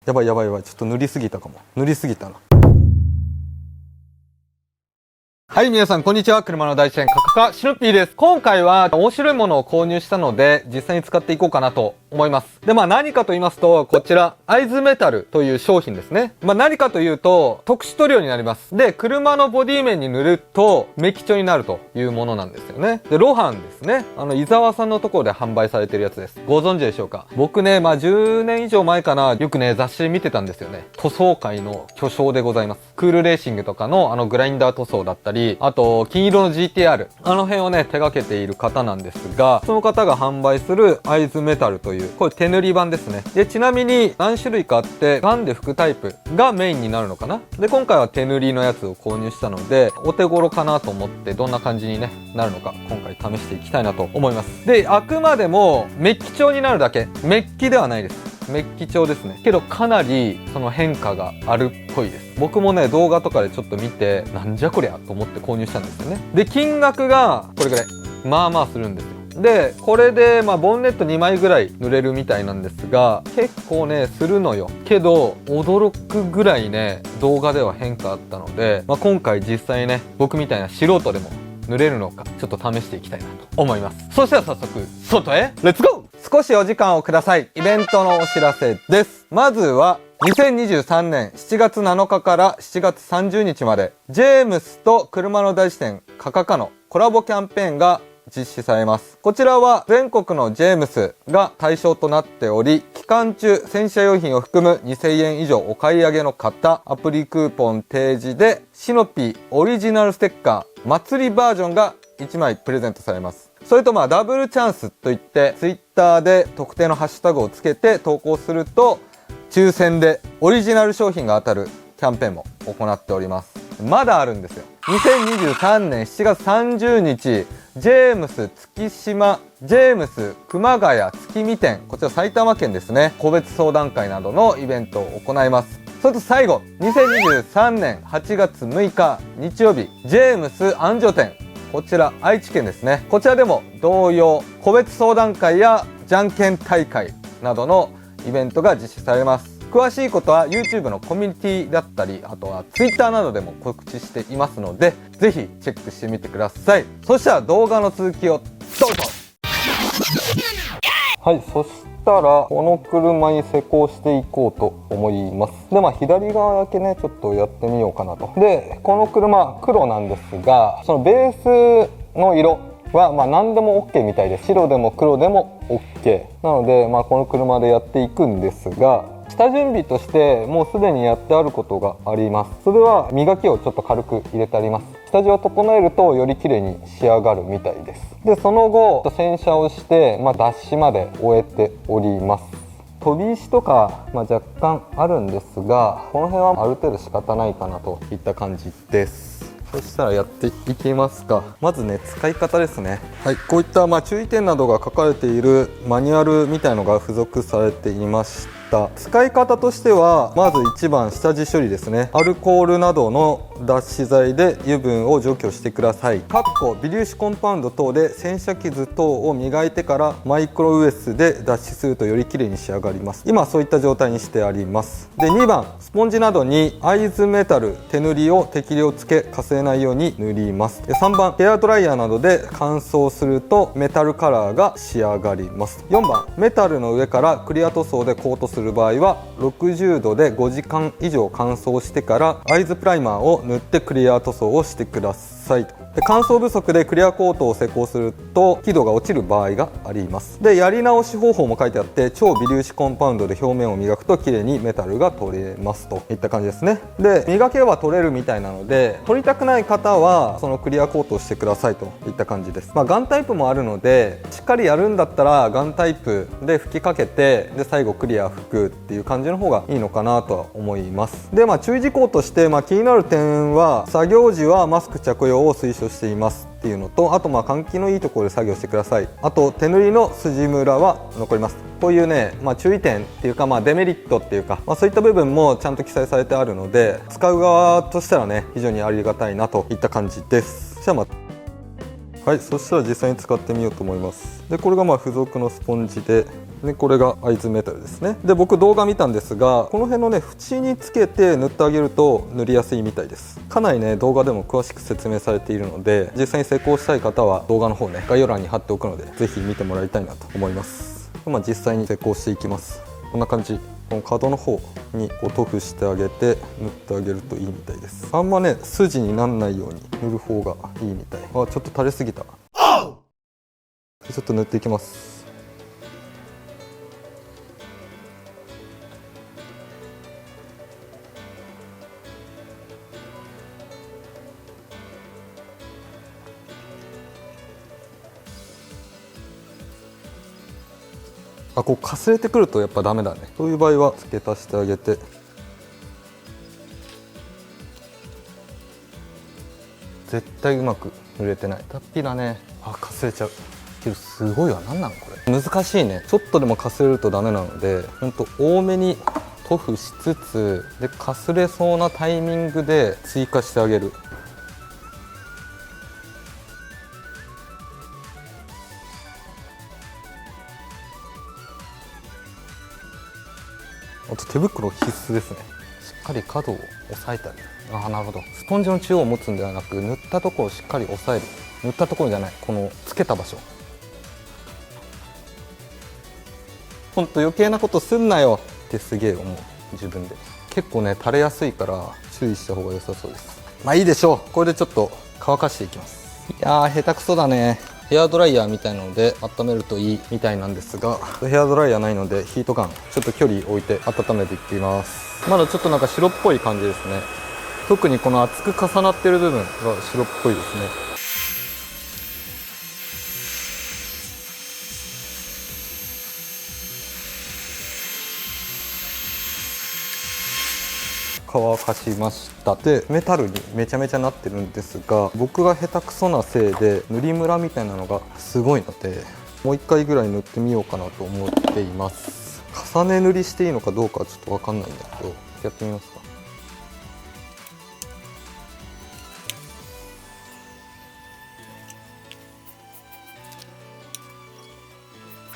やばいやばいやばい、ちょっと塗りすぎたかも。塗りすぎたな。はい、皆さん、こんにちは。車の大自然カカカシノッピーです。今回は面白いものを購入したので、実際に使っていこうかなと思います。で、何かと言いますと、こちら、アイズメタルという商品ですね。何かというと、特殊塗料になります。で、車のボディ面に塗ると、メッキ調になるというものなんですよね。で、ロハンですね。伊沢さんのところで販売されてるやつです。ご存知でしょうか？僕ね、10年以上前かな、よくね、雑誌見てたんですよね。塗装界の巨匠でございます。クールレーシングとかのグラインダー塗装だったり、あと、金色の GTR。あの辺をね、手掛けている方なんですが、その方が販売するアイズメタルという、これ手塗り版ですね。で、ちなみに何種類かあって、ガンで拭くタイプがメインになるのかな。で、今回は手塗りのやつを購入したので、お手頃かなと思って、どんな感じにね、なるのか、今回試していきたいなと思います。で、あくまでもメッキ調になるだけ。メッキではないです。メッキ調ですね。けどかなりその変化があるっぽいです。僕もね、動画とかでちょっと見て、なんじゃこりゃと思って購入したんですよね。で、金額がこれぐらい。まあまあするんですよ。で、これでボンネット2枚ぐらい塗れるみたいなんですが、結構ね、するのよ。けど、驚くぐらいね、動画では変化あったので、今回実際ね、僕みたいな素人でも塗れるのか、ちょっと試していきたいなと思います。そしたら早速、外へ、レッツゴー！少しお時間をください。イベントのお知らせです。まずは、2023年7月7日から7月30日まで、ジェームスと車の大自然カカカのコラボキャンペーンが実施されます。こちらは全国のジェームスが対象となっており、期間中洗車用品を含む2000円以上お買い上げの方、アプリクーポン提示でシノピーオリジナルステッカー祭りバージョンが1枚プレゼントされます。それとダブルチャンスといって、ツイッターで特定のハッシュタグをつけて投稿すると、抽選でオリジナル商品が当たるキャンペーンも行っております。まだあるんですよ。2023年7月30日、ジェームス月島、ジェームス熊谷月見店、こちら埼玉県ですね、個別相談会などのイベントを行います。それと最後、2023年8月6日日曜日、ジェームス安城店、こちら愛知県ですね。こちらでも同様、個別相談会やじゃんけん大会などのイベントが実施されます。詳しいことは YouTube のコミュニティだったり、あとは Twitter などでも告知していますので、ぜひチェックしてみてください。そしたら動画の続きをどうぞ。はい、そしたらこの車に施工していこうと思います。で、左側だけね、ちょっとやってみようかなと。で、この車黒なんですが、そのベースの色は何でも OK みたいです。白でも黒でも OK なので、この車でやっていくんですが、下準備としてもうすでにやってあることがあります。それは磨きをちょっと軽く入れてあります。下地を整えるとより綺麗に仕上がるみたいです。で、その後洗車をして、脱脂まで終えております。飛び石とか、若干あるんですが、この辺はある程度仕方ないかなといった感じです。そしたらやっていきますか。まずね、使い方ですね。はい、こういった注意点などが書かれているマニュアルみたいのが付属されていました。使い方としては、まず1番下地処理ですね。アルコールなどの脱脂剤で油分を除去してください。微粒子コンパウンド等で洗車傷等を磨いてからマイクロウエスで脱脂するとより綺麗に仕上がります。今そういった状態にしてあります。で、2番スポンジなどにアイズメタル手塗りを適量つけ、かすれないように塗ります。で、3番ヘアドライヤーなどで乾燥するとメタルカラーが仕上がります。4番メタルの上からクリア塗装でコートする場合は60度で5時間以上乾燥してからアイズプライマーを塗ってクリア塗装をしてください。で、乾燥不足でクリアコートを施工すると輝度が落ちる場合があります。で、やり直し方法も書いてあって、超微粒子コンパウンドで表面を磨くと綺麗にメタルが取れますといった感じですね。で、磨けば取れるみたいなので、取りたくない方はそのクリアコートをしてくださいといった感じです。ガンタイプもあるので、しっかりやるんだったらガンタイプで吹きかけて、で最後クリア吹くっていう感じの方がいいのかなとは思います。で、注意事項として、気になる点は、作業時はマスク着用を推奨していますっていうのと、あと換気のいいところで作業してください。あと手塗りの筋ムラは残ります。こういうね、注意点っていうか、デメリットっていうか、そういった部分もちゃんと記載されてあるので、使う側としたらね、非常にありがたいなといった感じです。じゃあはい、そしたら実際に使ってみようと思います。で、これが付属のスポンジで、でこれが会津メタルですね。で僕動画見たんですが、この辺のね縁につけて塗ってあげると塗りやすいみたいです。かなりね動画でも詳しく説明されているので、実際に施工したい方は動画の方ね概要欄に貼っておくので、ぜひ見てもらいたいなと思います。実際に施工していきます。こんな感じ。この角の方にこう塗布してあげて塗ってあげるといいみたいです。あんまね筋になんないように塗る方がいいみたい。あ、ちょっと垂れすぎた。ちょっと塗っていきます。あ、こうかすれてくるとやっぱダメだね。そういう場合は付け足してあげて、絶対うまく塗れてない。脱皮だね。あ、かすれちゃうけどすごいわ。なんなんこれ、難しいね。ちょっとでもかすれるとダメなので、ほんと多めに塗布しつつで、かすれそうなタイミングで追加してあげる。あと手袋必須ですね。しっかり角を押さえてあげる。ああ、なるほど。スポンジの中央を持つんではなく、塗ったところをしっかり押さえる。塗ったところじゃない、このつけた場所。ほんと余計なことすんなよってすげえ思う、自分で。結構ね垂れやすいから注意した方が良さそうです。まあいいでしょう。これでちょっと乾かしていきます。いやー下手くそだね。ヘアドライヤーみたいなので温めるといいみたいなんですが、ヘアドライヤーないのでヒートガンちょっと距離置いて温めていっています。まだちょっとなんか白っぽい感じですね。特にこの厚く重なってる部分が白っぽいですね。乾かしました。でメタルにめちゃめちゃなってるんですが、僕が下手くそなせいで塗りムラみたいなのがすごいので、もう1回ぐらい塗ってみようかなと思っています。重ね塗りしていいのかどうかはちょっと分かんないんだけど、やってみますか。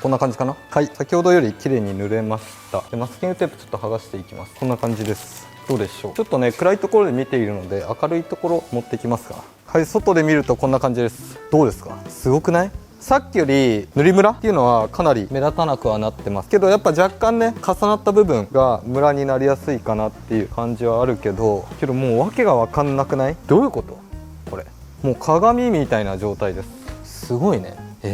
こんな感じかな。はい、先ほどより綺麗に塗れました。でマスキングテープちょっと剥がしていきます。こんな感じです。どうでしょう。ちょっとね暗いところで見ているので明るいところ持ってきますか。はい、外で見るとこんな感じです。どうですか。すごくない？さっきより塗りムラっていうのはかなり目立たなくはなってますけど、やっぱ若干ね重なった部分がムラになりやすいかなっていう感じはあるけど、もう訳が分かんなくない？どういうこと？これもう鏡みたいな状態です。すごいね。メ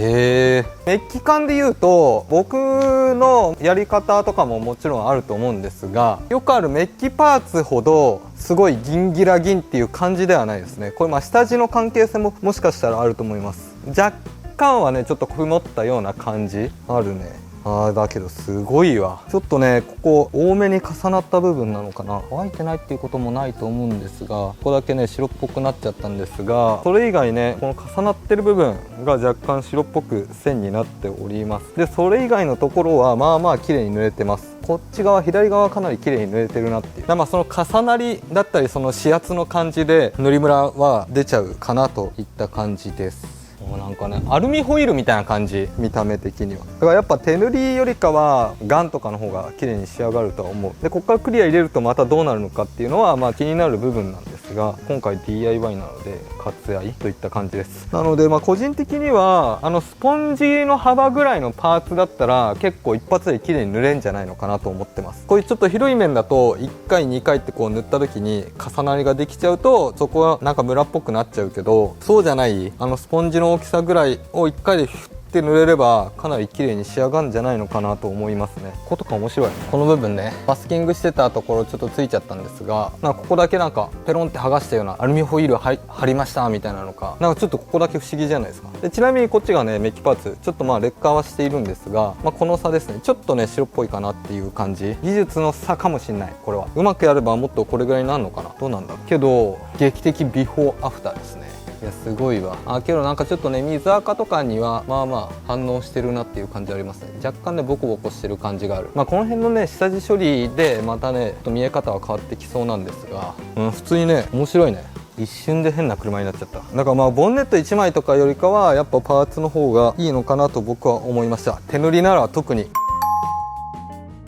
ッキ感で言うと僕のやり方とかももちろんあると思うんですが、よくあるメッキパーツほどすごいギンギラギンっていう感じではないですね。これ下地の関係性ももしかしたらあると思います。若干はねちょっと曇ったような感じあるね。だけどすごいわ。ちょっとねここ多めに重なった部分なのかな。乾いてないっていうこともないと思うんですが、ここだけね白っぽくなっちゃったんですが、それ以外ねこの重なってる部分が若干白っぽく線になっております。でそれ以外のところはまあまあ綺麗に塗れてます。こっち側左側かなり綺麗に塗れてるなっていう。まあその重なりだったりその指圧の感じで塗りムラは出ちゃうかなといった感じです。なんかねアルミホイルみたいな感じ、見た目的には。だからやっぱ手塗りよりかはガンとかの方が綺麗に仕上がるとは思う。でここからクリア入れるとまたどうなるのかっていうのはまあ気になる部分なんですが、今回 DIY なので割愛といった感じです。なので個人的にはスポンジの幅ぐらいのパーツだったら結構一発で綺麗に塗れんじゃないのかなと思ってます。こういうちょっと広い面だと1回2回ってこう塗った時に重なりができちゃうとそこはなんかムラっぽくなっちゃうけど、そうじゃないスポンジの大きさぐらいを1回でフッて塗れればかなり綺麗に仕上がるんじゃないのかなと思いますね。こことか面白い。この部分ねマスキングしてたところちょっとついちゃったんですが、ここだけなんかペロンって剥がしたようなアルミホイル貼りましたみたいなのか、なんかちょっとここだけ不思議じゃないですか。でちなみにこっちがねメッキパーツちょっと劣化はしているんですが、この差ですね。ちょっとね白っぽいかなっていう感じ。技術の差かもしんない。これはうまくやればもっとこれぐらいになるのかな。どうなんだろうけど劇的ビフォーアフターですね。いやすごいわ。けどなんかちょっとね水垢とかにはまあまあ反応してるなっていう感じありますね。若干ねボコボコしてる感じがある。この辺のね下地処理でまたねちょっと見え方は変わってきそうなんですが、普通にね面白いね。一瞬で変な車になっちゃった。だからボンネット1枚とかよりかはやっぱパーツの方がいいのかなと僕は思いました。手塗りなら特に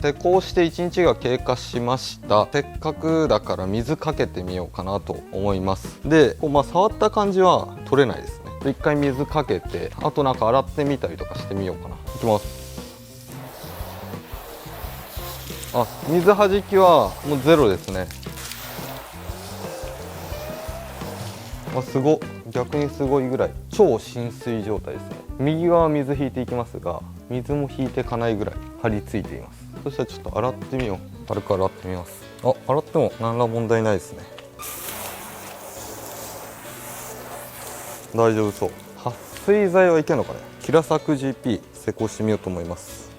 施工して1日が経過しました。せっかくだから水かけてみようかなと思います。でこう、触った感じは取れないですね。一回水かけて、あとなんか洗ってみたりとかしてみようかな。いきます。あ、水弾きはもうゼロですね。あ、すご、逆にすごいぐらい超浸水状態ですね。右側水引いていきますが、水も引いていかないぐらい張り付いています。そしたらちょっと洗ってみよう。軽く洗ってみます。あ、洗っても何ら問題ないですね。大丈夫そう。撥水剤はいけんのかね。キラサク GP 施工してみようと思います。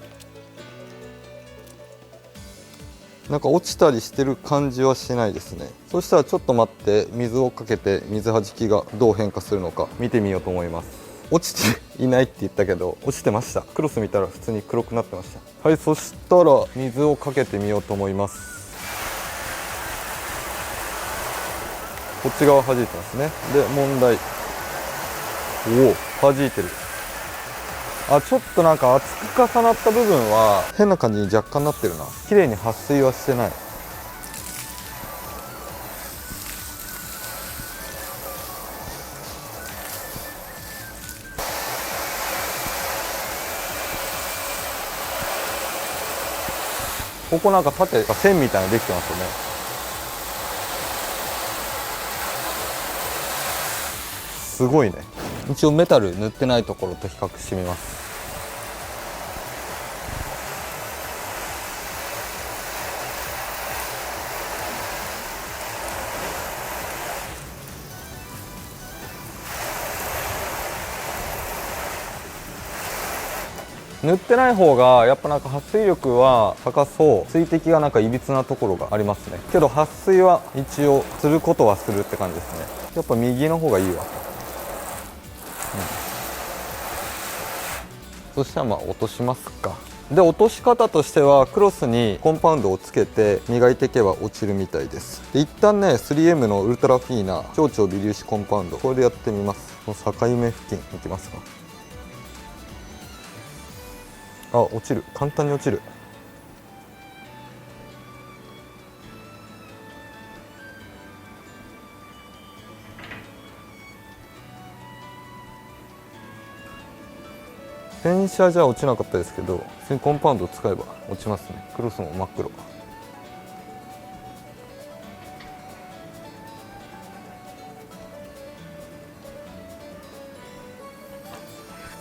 なんか落ちたりしてる感じはしないですね。そしたらちょっと待って、水をかけて水はじきがどう変化するのか見てみようと思います。落ちていないって言ったけど落ちてました。クロス見たら普通に黒くなってました。はい、そしたら水をかけてみようと思います。こっち側弾いてますね。で問題、おお、弾いてる。あ、ちょっとなんか厚く重なった部分は変な感じに若干なってるな。綺麗に撥水はしてない。ここなんか縦が線みたいなのできてますよね。すごいね。一応メタル塗ってないところと比較してみます。塗ってない方がやっぱなんか撥水力は高そう。水滴がなんかいびつなところがありますね。けど撥水は一応することはするって感じですね。やっぱ右の方がいいわ。そしたらまあ落としますか。で落とし方としてはクロスにコンパウンドをつけて磨いていけば落ちるみたいです。で一旦ね 3M のウルトラフィーな超超微粒子コンパウンド、これでやってみます。この境目付近いきますか。あ、落ちる。簡単に落ちる。洗車じゃ落ちなかったですけど、普通にコンパウンドを使えば落ちますね。クロスも真っ黒。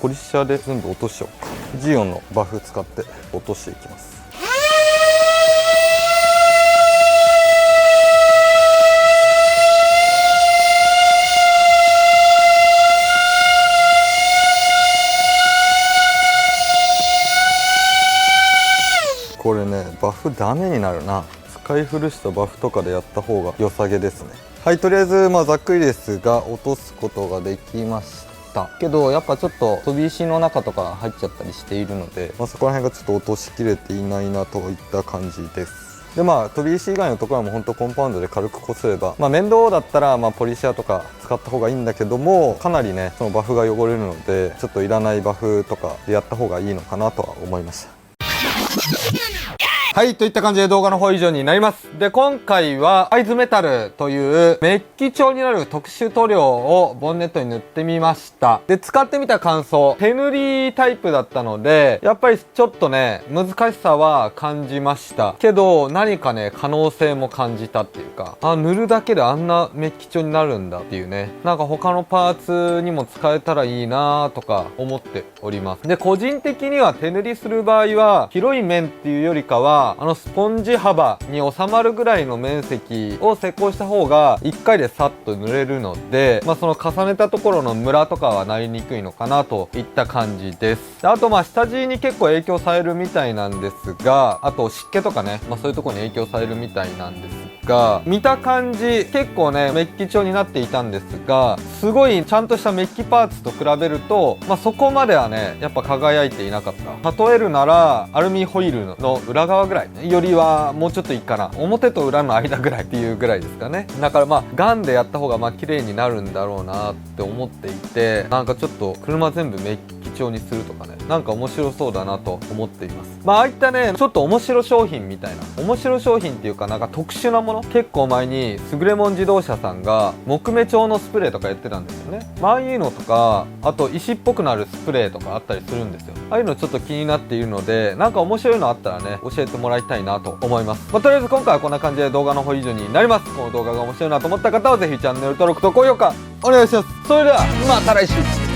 ポリッシャーで全部落としちゃおうか。ジオンのバフ使って落としていきます。これね、バフダメになるな。使い古したバフとかでやった方が良さげですね。はい、とりあえずざっくりですが落とすことができましたけど、やっぱちょっと飛び石の中とか入っちゃったりしているので、そこら辺がちょっと落としきれていないなといった感じです。で飛び石以外のところはもうほんとコンパウンドで軽くこすれば、面倒だったらポリシャーとか使った方がいいんだけども、かなりねそのバフが汚れるので、ちょっといらないバフとかでやった方がいいのかなとは思いました。はい、といった感じで動画の方以上になります。で、今回はアイズメタルというメッキ調になる特殊塗料をボンネットに塗ってみました。で、使ってみた感想、手塗りタイプだったので、やっぱりちょっとね、難しさは感じました。けど、何かね、可能性も感じたっていうか、塗るだけであんなメッキ調になるんだっていうね、なんか他のパーツにも使えたらいいなとか思っております。で、個人的には手塗りする場合は、広い面っていうよりかは、スポンジ幅に収まるぐらいの面積を施工した方が1回でさっと塗れるので、その重ねたところのムラとかはなりにくいのかなといった感じです。あと下地に結構影響されるみたいなんですが、あと湿気とかね、そういうところに影響されるみたいなんですが、見た感じ結構ねメッキ調になっていたんですが、すごいちゃんとしたメッキパーツと比べると、そこまではねやっぱ輝いていなかった。例えるならアルミホイルの裏側ぐらいよりはもうちょっといいかな、表と裏の間ぐらいっていうぐらいですかね。だからガンでやった方が綺麗になるんだろうなって思っていて、なんかちょっと車全部メッキ調にするとかね、なんか面白そうだなと思っています。ああいったねちょっと面白商品みたいな、面白商品っていうかなんか特殊なもの、結構前にスグレモン自動車さんが木目調のスプレーとかやってたんですよね。ああいうのとか、あと石っぽくなるスプレーとかあったりするんですよ。ああいうのちょっと気になっているので、なんか面白いのあったらね教えてもらいたいなと思います。とりあえず今回はこんな感じで動画の方以上になります。この動画が面白いなと思った方はぜひチャンネル登録と高評価お願いします。それではまた来週。